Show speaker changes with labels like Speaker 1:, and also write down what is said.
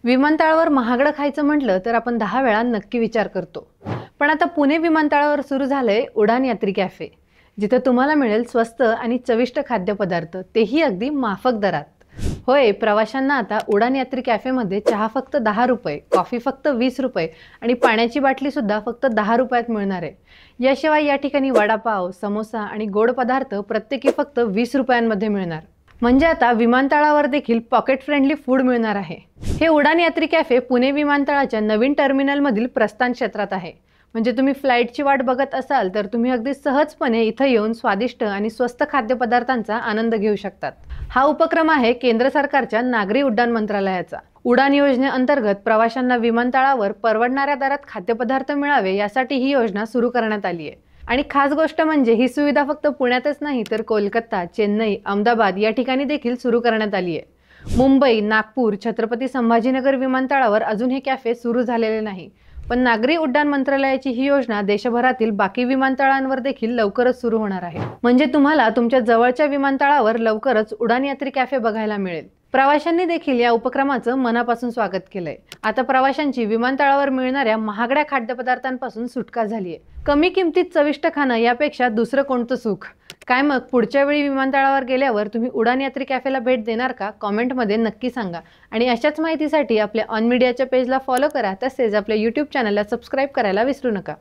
Speaker 1: विमानतळावर महागडं खायचं म्हटलं तर आपण 10 वेळा नक्की विचार करतो। पण आता पुणे विमानतळावर सुरू झालंय उडान यात्री कॅफे, जिथे तुम्हाला मिळेल स्वस्त आणि चविष्ट खाद्यपदार्थ, तेही अगदी माफक दरात। होय, प्रवाशांना आता उडान यात्री कॅफेमध्ये चहा फक्त 10 रुपये, कॉफी फक्त 20 रुपये आणि पाण्याची बाटली सुद्धा फक्त 10 रुपयात मिळणार आहे। याशिवाय या ठिकाणी वडापाव, समोसा आणि गोड पदार्थ प्रत्येकी फक्त 20 रुपयांमध्ये मिळणार। म्हणजे आता विमानतळावर देखील पॉकेट फ्रेंडली फूड मिळणार आहे। हे उडान यात्री कॅफे पुणे विमानतळाच्या नवीन टर्मिनलमधील प्रस्थान क्षेत्रात आहे। म्हणजे तुम्ही फ्लाईटची वाट बघत असाल तर तुम्ही अगदी सहजपणे इथे येऊन स्वादिष्ट आणि स्वस्त खाद्यपदार्थांचा आनंद घेऊ शकतात। हा उपक्रम आहे केंद्र सरकारच्या नागरी उड्डाण मंत्रालयाचा। उडान योजनेअंतर्गत प्रवाशांना विमानतळावर परवडणाऱ्या दरात खाद्यपदार्थ मिळावे यासाठी ही योजना सुरू करण्यात आली आहे। आणि खास गोष्ट म्हणजे ही सुविधा फक्त पुण्यातच नाही तर कोलकाता, चेन्नई, अहमदाबाद या ठिकाणी देखील सुरू करण्यात आली आहे। मुंबई, नागपूर, छत्रपती संभाजीनगर विमानतळावर अजून हे कॅफे सुरू झालेले नाही, पण नागरी उड्डाण मंत्रालयाची ही योजना देशभरातील बाकी विमानतळांवर देखील लवकरच सुरू होणार आहे। म्हणजे तुम्हाला तुमच्या जवळच्या विमानतळावर लवकरच उडान यात्री कॅफे बघायला मिळेल। प्रवाशांनी देखील या उपक्रमाचं मनापासून स्वागत केलंय। आता प्रवाशांची विमानतळावर मिळणाऱ्या महागड्या खाद्यपदार्थांपासून सुटका झालीये। कमी किमतीत चविष्ट खाणं यापेक्षा दुसरं कोणतं सुख? काय मग पुढच्या वेळी विमानतळावर गेल्यावर तुम्ही उडान यात्री कॅफेला भेट देणार का? कमेंटमध्ये नक्की सांगा। आणि अशाच माहितीसाठी आपल्या ऑन मीडियाच्या पेजला फॉलो करा, तसेच आपल्या YouTube चॅनलला सबस्क्राईब करायला विसरू नका।